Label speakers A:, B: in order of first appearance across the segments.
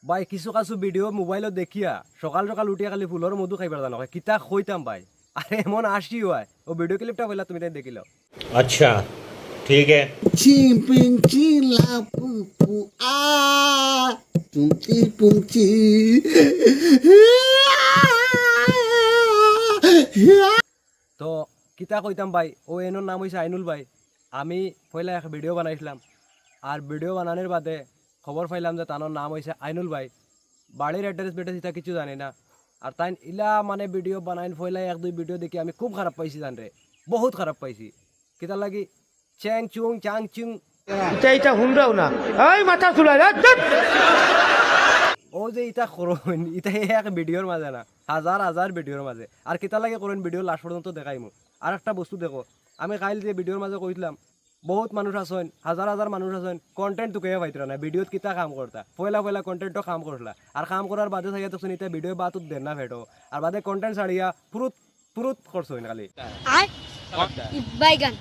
A: ভাই কিছু কিছু ভিডিও মোবাইলত দেখিয়া সকাল সকাল উঠিয়া খালি ফুলর মধু খাইবার জানো কিতা খইতাম ভাই আরে এমন আসি হয় ও ভিডিও ক্লিপটা বললা তুমি তাই দেখিল
B: अच्छा ठीक है
C: Cimpenci lapu a punci punci.
A: তো কিতা কইতাম ভাই ও এনোর নাম হইছে আইনুল ভাই আমি পয়লা এক ভিডিও বানাইছিলাম আর ভিডিও বানানোর বাদে খবর পাইলাম যে তানোর নাম হইছে আইনুল ভাই বাড়ির অ্যাড্রেস বেটেস এটা কিছু জানি না আর তাই ইলা মানে ভিডিও বানাইন পয়লা এক দুই ভিডিও দেখি আমি খুব খারাপ পাইছি জান রে বহুত খারাপ পাইছি কিতা লাগি চ্যাং চুং চাং চুং
D: এটা হুনরাও না এই মাথা চুলাই
A: ও যে ইটা করুন ইটা এক ভিডিওর মাঝে না হাজার হাজার ভিডিওর মাঝে আর কিতা লাগে করেন ভিডিও লাস্ট পর্যন্ত দেখাইমু আর একটা বস্তু দেখো আমি কাইল যে ভিডিওর মাঝে কইছিলাম বহুত মানুষ আছেন হাজার হাজার মানুষ আছেন কন্টেন্ট তো কেউ পাইতরা না ভিডিওত কিতা কাম করতা পয়লা পয়লা কন্টেন্টও কাম করলা আর কাম করার বাদে থাকিয়া তখন ইটা ভিডিও বাতুত দেন না ভেটো আর বাদে কন্টেন্ট ছাড়িয়া পুরুত পুরুত করছেন খালি
E: বাইগান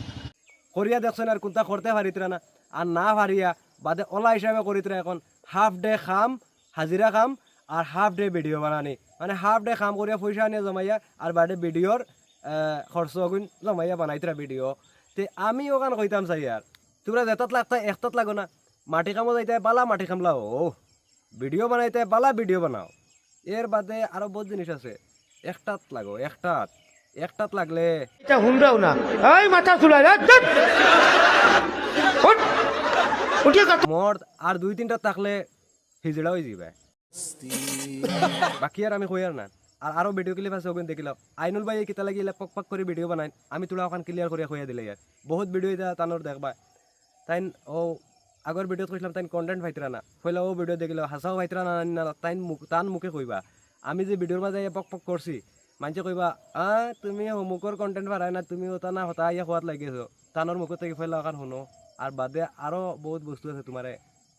A: করিয়া দেখছেন আর কোনটা করতে পারিতরা না আর না পারিয়া বাদে ওলা হিসাবে করিতরা এখন হাফ ডে খাম হাজিরা খাম আর হাফ ডে ভিডিও বানানি মানে হাফ ডে কাম করিয়া পয়সা আনিয়া জমাইয়া আর বাদে ভিডিওর খরচ অগুন জমাইয়া বানাইতরা ভিডিও তে আমি ওখান কইতাম চাই আর তোমরা যেটাত লাগতা একটাত লাগো না মাটি কামো যাইতে বালা মাটি কামলা ও ভিডিও বানাইতে বালা ভিডিও বানাও এর বাদে আরো বহুত জিনিস আছে একটাত লাগো একটাত লাগলে
D: এটা হুনরাও না এই মাথা চুলাই উঠিয়ে
A: মর্দ আর দুই তিনটা থাকলে হিজড়া হয়ে যাবে বাকি আর আমি কই আর না আর আরো ভিডিও ক্লিপ আছে ওগুন দেখিলাম আইনুল ভাই কিতা লাগি পক পক করে ভিডিও বানাই আমি তোলা ওখান ক্লিয়ার করে কইয়া দিলে ইয়ার বহুত ভিডিও এটা তানোর দেখবা তাই ও আগর ভিডিওত কইছিলাম তাই কন্টেন্ট পাইতরা না কইলা ও ভিডিও দেখিল হাসাও পাইতরা না তাই তান মুখে কইবা আমি যে ভিডিওর মাঝে পক পক করছি মানুষে কইবা তুমি মুখর কন্টেন্ট পারাই না তুমি ওটা না হতা ইয়া খোয়াত লাগিয়েছো তানোর মুখত থেকে ফেলা ওখান শুনো আর বাদে আরো বহুত বস্তু আছে তোমারে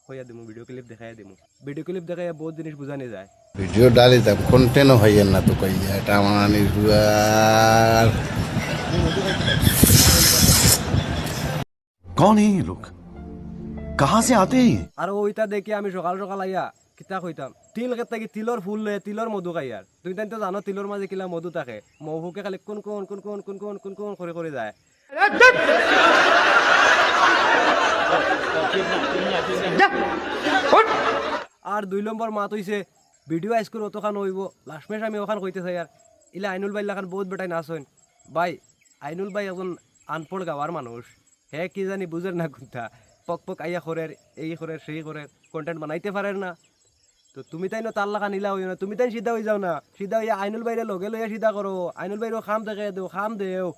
A: কইয়া দিমু ভিডিও ক্লিপ দেখাইয়া দিমু ভিডিও ক্লিপ দেখাইয়া বহুত জিনিস বুঝানি যায়
C: ভিডিও ডালি তা কন্টেন্ট হইয়ে না তো কইয়া এটা আমার নির্বার
F: कौन है ये लोग कहाँ से आते हैं ये
A: আর ওইটা দেখি আমি সকাল সকাল আইয়া কিতা কইতাম তিল থাকি তিলর ফুল লয়ে তিলর মধু খাই আর তুমি তাই তো জানো তিলর মাঝে কিলা মধু থাকে মহুকে খালি কোন কোন কোন কোন কোন কোন কোন কোন করে করে যায় আর দুই নম্বর মাত হইছে ভিডিও আইসকর অতখান হইব লাস্ট মেশ আমি ওখান কইতে চাই আর ইলা আইনুল ভাই লাখান বহুত বেটাই নাচ হইন ভাই আইনুল ভাই একজন আনপড় গাওয়ার মানুষ হে কি জানি বুঝের না কোনটা পক পক আইয়া করের এই করের সেই করের কন্টেন্ট বানাইতে পারেন না তো তুমি তাই না তার লাগা নিলা হইও না তুমি তাই সিধা হয়ে যাও না সিধা হইয়া আইনুল ভাইরে লগে লইয়া সিধা করো আইনুল ভাইরও খাম দেখে দেও খাম দেও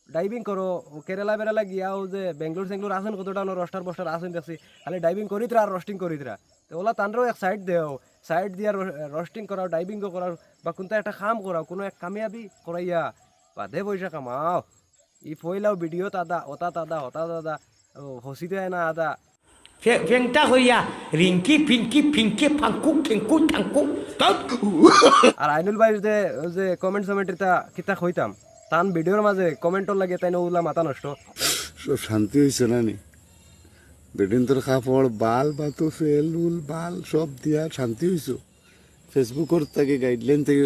A: ডাইভিং করো কেরালা বেরালা গিয়াও যে বেঙ্গলোর সেঙ্গলোর আসেন কতটা রস্টার বস্টার আসেন দেখছি খালি ডাইভিং করিতরা আর রস্টিং করিতরা তো ওলা তানরাও এক সাইড দেও সাইড দিয়া রস্টিং করাও ডাইভিংও করাও বা কোনটা একটা কাম করাও কোনো এক কামিয়াবি করাইয়া বাদে পয়সা কামাও ই ফইলাও ভিডিও দাদা ওটা দাদা হতা দাদা হসিতে না আদা
D: ফেংটা হইয়া রিঙ্কি ফিঙ্কি ফিঙ্কি ফাঙ্কু ফেঙ্কু ঠাঙ্কু
A: আর আইনুল ভাই যে যে কমেন্ট সমেন্ট এটা কিতা কইতাম তান ভিডিওর মাঝে কমেন্টর লাগে তাই ওলা মাথা নষ্ট
C: সব শান্তি হয়েছে না নি বেডিন তোর কাপড় বাল বাতু ফেল উল বাল সব দিয়া শান্তি হয়েছে ফেসবুকর থেকে গাইডলাইন থেকে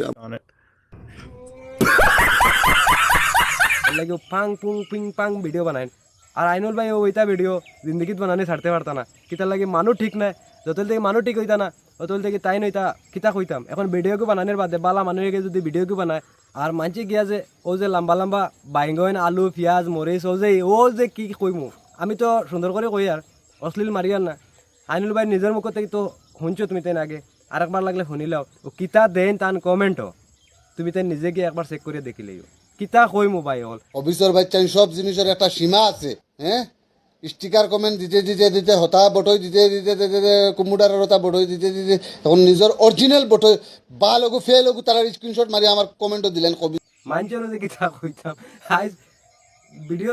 A: লাগে পাং পুং পিং পাং ভিডিও বানায় আর আইনুল ভাই ওইটা ভিডিও জিন্দগিত বানানি ছাড়তে পারতা না কিতার লাগে মানুষ ঠিক নাই যতল থেকে মানুষ ঠিক হইতা না অতল থেকে তাই নইতা কিতা কইতাম এখন ভিডিওকে বানানোর বাদে বালা মানুষকে যদি ভিডিওকে বানায় আর মানছি গিয়া যে ও যে লম্বা লম্বা বাইঙ্গন আলু পিঁয়াজ মরিচ ও যে কি কইমু আমি তো সুন্দর করে কই আর অশ্লীল মারিয়ার না আইনুল ভাই নিজের মুখ থেকে তো শুনছো তুমি তাই আগে আর একবার লাগলে শুনিলাও ও কিতা দেন তান কমেন্টও তুমি তাই নিজে গিয়ে একবার চেক করে দেখিলেই কিতা কইমু ভাই হল
C: অফিসর বাচ্চা সব জিনিসের একটা সীমা আছে হ্যাঁ স্টিকার কমেন্ট দিতে দিতে দিতে হতা বটই দিতে দিতে দিতে কুমুডারের হতা বটই দিতে দিতে এখন নিজের অরিজিনাল বটই বা লগু ফে লগু তার স্ক্রিনশট মারি আমার কমেন্টও দিলেন কবি
A: মানছিল যে কিতা কইতাম আজ ভিডিও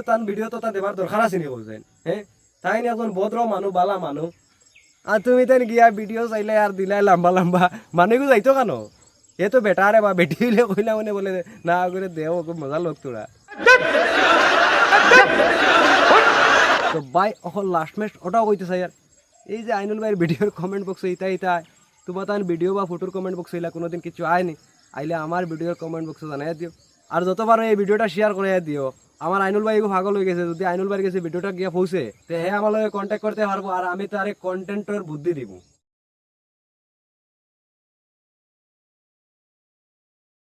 A: তো তা দেবার দরকার আছে নি কইছেন হ্যাঁ তাই না এখন ভদ্র মানুষ বালা মানুষ আর তুমি তাই গিয়া ভিডিও চাইলে আর দিলাই লম্বা লম্বা মানুষও যাইতো কেন এ তো বেটা রে বা বেটি হইলে কইলা মানে বলে না করে দেও খুব মজা লোক তোরা তো ভাই এখন লাস্ট ম্যাচ ওটাও কইতে চাই আর এই যে আইনুল ভাইয়ের ভিডিওর কমেন্ট বক্সে ইতা তোমার তার ভিডিও বা ফটোর কমেন্ট বক্সে এলা কোনোদিন কিছু আয়নি, আইলে আমার ভিডিওর কমেন্ট বক্সে জানাই দিও। আর যতবার এই ভিডিওটা শেয়ার করে দিও। আমার আইনুল ভাই পাগল হয়ে গেছে, যদি আইনুল ভাইয়ের কাছে ভিডিওটা গিয়ে পৌঁছে তে হ্যাঁ আমার লগে কন্ট্যাক্ট করতে পারবো, আর আমি তার কন্টেন্টের বুদ্ধি দিব।